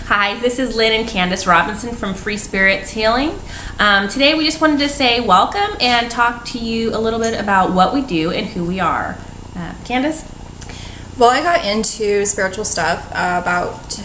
Hi, this is Lynn and Candace Robinson from Free Spirits Healing. Today we just wanted to say welcome and talk to you a little bit about what we do and who we are. Candace? Well, I got into spiritual stuff about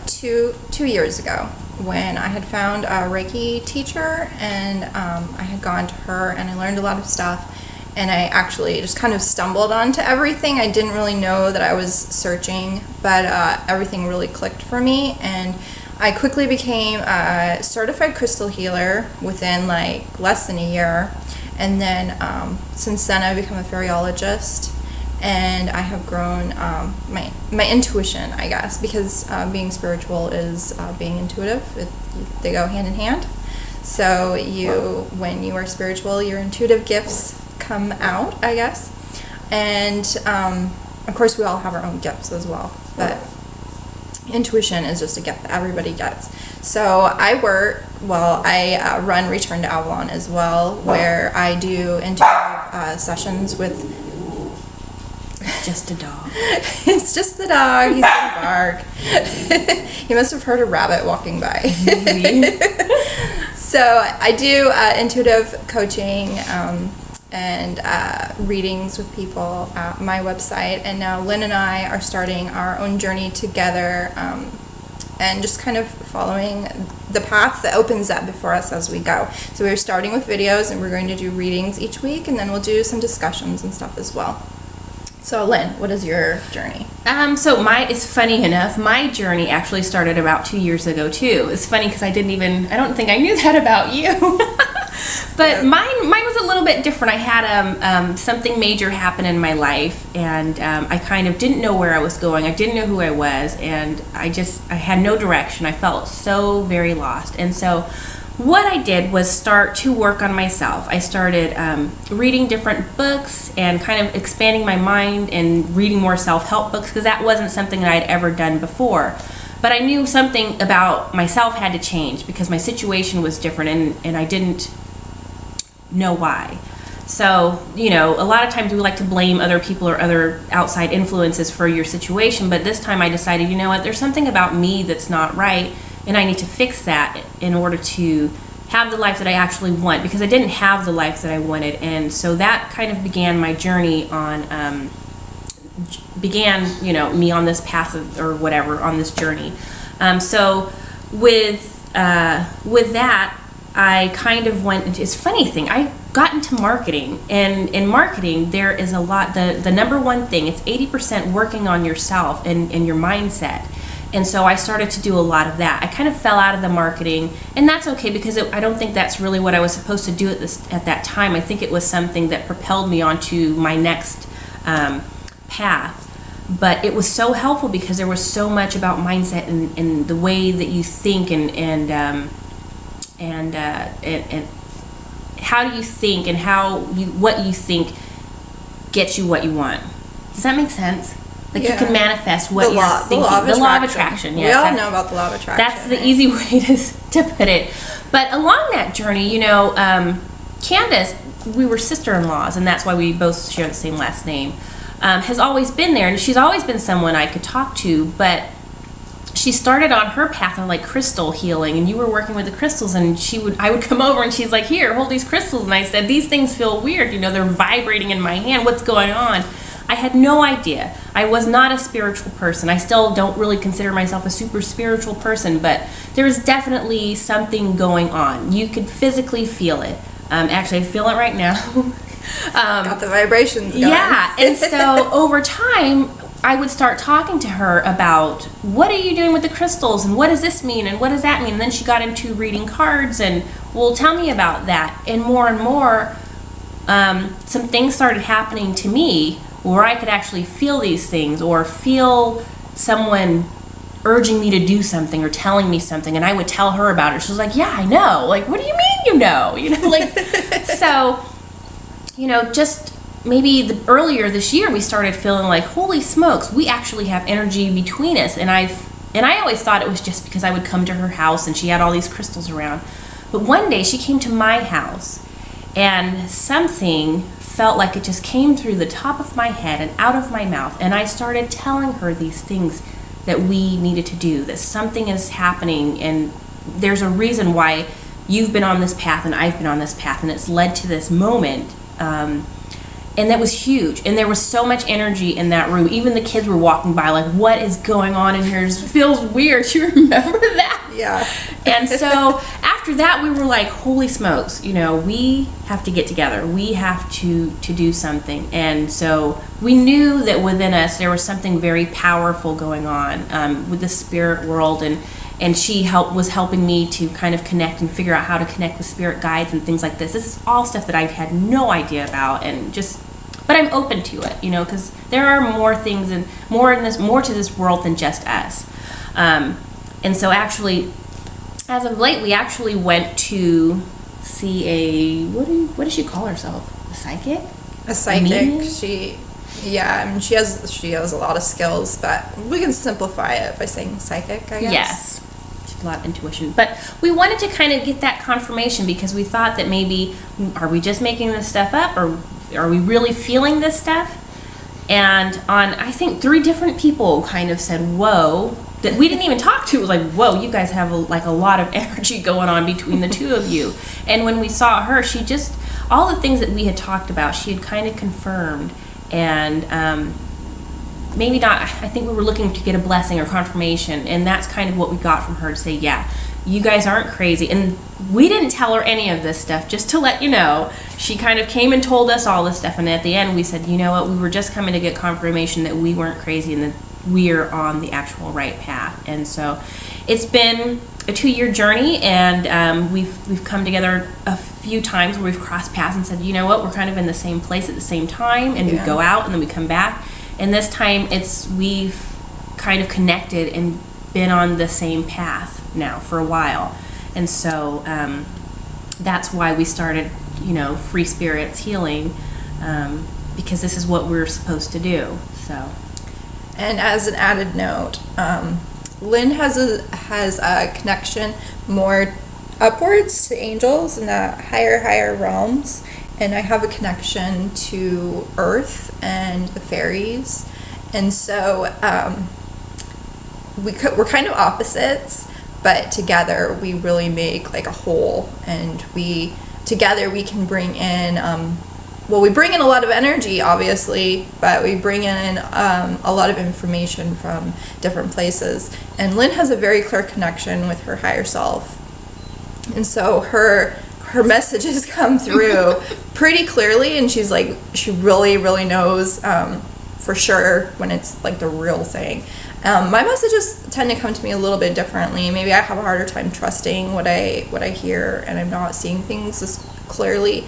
two years ago when I had found a Reiki teacher, and I had gone to her and I learned a lot of stuff, and I actually just kind of stumbled onto everything. I didn't really know that I was searching, but everything really clicked for me, and I quickly became a certified crystal healer within like less than a year, and then since then I've become a fairyologist. And I have grown my intuition, I guess, because being spiritual is being intuitive. They go hand in hand. So when you are spiritual, your intuitive gifts come out, I guess. And of course, we all have our own gifts as well. But intuition is just a gift that everybody gets. So I run Return to Avalon as well, where I do intuitive sessions with. Just a dog. It's just the dog. He's gonna bark. He must have heard a rabbit walking by. So I do intuitive coaching and readings with people at my website. And now Lynn and I are starting our own journey together and just kind of following the path that opens up before us as we go. So we're starting with videos, and we're going to do readings each week, and then we'll do some discussions and stuff as well. So Lynn, what is your journey? It's funny enough, my journey actually started about 2 years ago too. It's funny because I don't think I knew that about you. But mine was a little bit different. I had something major happen in my life, and I kind of didn't know where I was going. I didn't know who I was, and I had no direction. I felt so very lost. And so what I did was start to work on myself. I started reading different books and kind of expanding my mind and reading more self-help books, because that wasn't something that I had ever done before. But I knew something about myself had to change because my situation was different, and I didn't know why. So, a lot of times we like to blame other people or other outside influences for your situation, but this time I decided, you know what, there's something about me that's not right, and I need to fix that in order to have the life that I actually want, because I didn't have the life that I wanted. And so that kind of began my journey on, me on this path on this journey. So with that, I kind of went into, it's a funny thing, I got into marketing, and in marketing there is a lot, the number one thing, it's 80% working on yourself and your mindset. And so I started to do a lot of that. I kind of fell out of the marketing, and that's okay, because I don't think that's really what I was supposed to do at that time. I think it was something that propelled me onto my next path. But it was so helpful because there was so much about mindset and the way that you think and how do you think, and what you think gets you what you want. Does that make sense? Like, you can manifest what you're thinking. The law of attraction. Yes, we all know about the law of attraction. That's the easy way to put it. But along that journey, Candace, we were sister-in-laws, and that's why we both share the same last name, has always been there, and she's always been someone I could talk to. But she started on her path of like crystal healing, and you were working with the crystals, and I would come over and she's like, here, hold these crystals. And I said, these things feel weird, they're vibrating in my hand. What's going on? I had no idea. I was not a spiritual person. I still don't really consider myself a super spiritual person, but there was definitely something going on. You could physically feel it. Actually, I feel it right now. Got the vibrations going. Yeah, and so over time, I would start talking to her about, what are you doing with the crystals, and what does this mean, and what does that mean? And then she got into reading cards, and, well, tell me about that. And more, some things started happening to me where I could actually feel these things, or feel someone urging me to do something or telling me something, and I would tell her about it. She was like, yeah, I know. Like, what do you mean you know? So, just maybe earlier this year we started feeling like, holy smokes, we actually have energy between us. And I always thought it was just because I would come to her house and she had all these crystals around. But one day she came to my house, and something felt like it just came through the top of my head and out of my mouth, and I started telling her these things that we needed to do, that something is happening, and there's a reason why you've been on this path and I've been on this path, and it's led to this moment. And that was huge. And there was so much energy in that room. Even the kids were walking by like, what is going on in here? It feels weird. You remember that? Yeah. And so after that, we were like, holy smokes, we have to get together. We have to do something. And so we knew that within us, there was something very powerful going on with the spirit world. And she was helping me to kind of connect and figure out how to connect with spirit guides and things like this. This is all stuff that I had no idea about, but I'm open to it, because there are more things and more to this world than just us. And so actually, as of late, we actually went to see what does she call herself? A psychic? A psychic. She has a lot of skills, but we can simplify it by saying psychic, I guess. Yes. A lot of intuition, but we wanted to kind of get that confirmation because we thought that maybe, are we just making this stuff up, or are we really feeling this stuff? And I think 3 different people kind of said, whoa, that we didn't even talk to. It was like, whoa, you guys have a lot of energy going on between the two of you. And when we saw her, she just, all the things that we had talked about, she had kind of confirmed. And maybe not, I think we were looking to get a blessing or confirmation, and that's kind of what we got from her, to say, yeah, you guys aren't crazy. And we didn't tell her any of this stuff, just to let you know. She kind of came and told us all this stuff, and at the end we said, you know what, we were just coming to get confirmation that we weren't crazy and that we're on the actual right path. And so it's been a 2-year journey, and we've come together a few times where we've crossed paths and said, you know what, we're kind of in the same place at the same time, and we go out and then we come back. And this time we've kind of connected and been on the same path now for a while. And so that's why we started, Free Spirits Healing, because this is what we're supposed to do. So. And as an added note, Lynn has a connection more upwards to angels in the higher realms. And I have a connection to Earth and the fairies. And so we're kind of opposites, but together we really make like a whole. And together we can bring in, we bring in a lot of energy, obviously, but we bring in a lot of information from different places. And Lynn has a very clear connection with her higher self. And so her messages come through pretty clearly, and she really, really knows for sure when it's like the real thing. My messages tend to come to me a little bit differently. Maybe I have a harder time trusting what I hear, and I'm not seeing things as clearly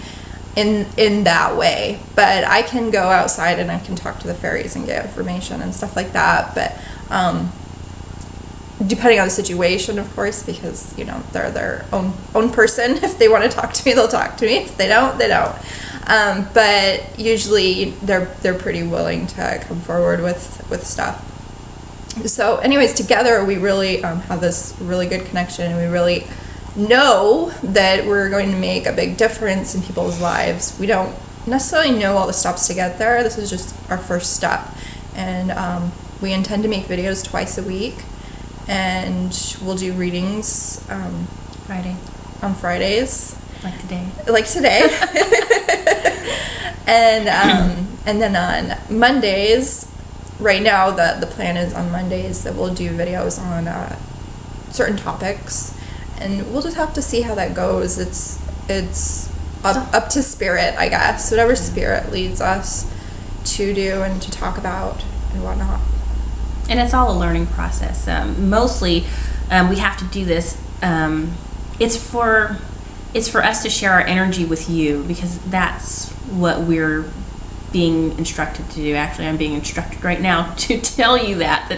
in that way. But I can go outside and I can talk to the fairies and get information and stuff like that. But depending on the situation, of course, because they're their own person. If they want to talk to me, they'll talk to me. If they don't, they don't. But usually they're pretty willing to come forward with stuff. So anyways, together we really have this really good connection, and we really know that we're going to make a big difference in people's lives. We don't necessarily know all the steps to get there. This is just our first step, and we intend to make videos twice a week. And we'll do readings on Fridays. Like today. And then on Mondays, right now the plan is on Mondays that we'll do videos on certain topics. And we'll just have to see how that goes. It's up to spirit, I guess. Whatever spirit leads us to do and to talk about and whatnot. And it's all a learning process. Mostly, we have to do this. It's for us to share our energy with you, because that's what we're being instructed to do. Actually, I'm being instructed right now to tell you that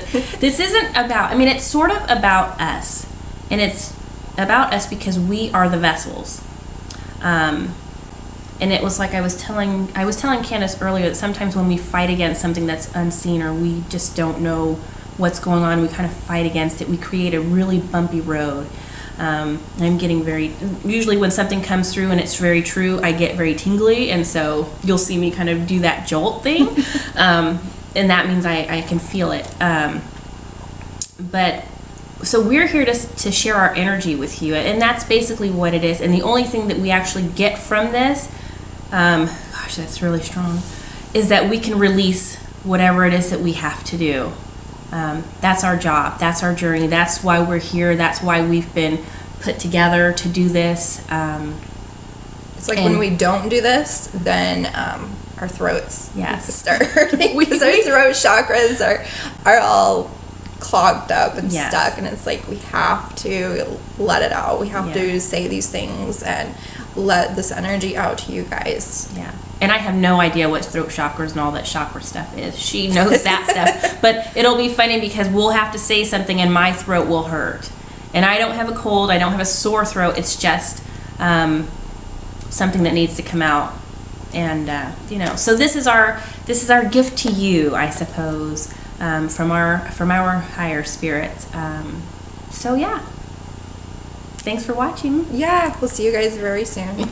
this isn't about. It's sort of about us, and it's about us because we are the vessels. And it was like I was telling Candace earlier that sometimes when we fight against something that's unseen, or we just don't know what's going on, we kind of fight against it. We create a really bumpy road. I'm getting usually when something comes through and it's very true, I get very tingly, and so you'll see me kind of do that jolt thing. And that means I can feel it. but so we're here to share our energy with you, and that's basically what it is. And the only thing that we actually get from this, gosh, that's really strong, is that we can release whatever it is that we have to do. That's our job. That's our journey. That's why we're here. That's why we've been put together to do this. It's like when we don't do this, then our throats start hurting because our throat chakras are all clogged up and stuck, and it's like we have to let it out. We have to say these things and let this energy out to you guys. Yeah. And I have no idea what throat chakras and all that chakra stuff is. She knows that stuff. But it'll be funny because we'll have to say something and my throat will hurt. And I don't have a cold. I don't have a sore throat. It's just something that needs to come out. And so this is our gift to you, I suppose, from our higher spirits. So yeah. Thanks for watching. Yeah, we'll see you guys very soon.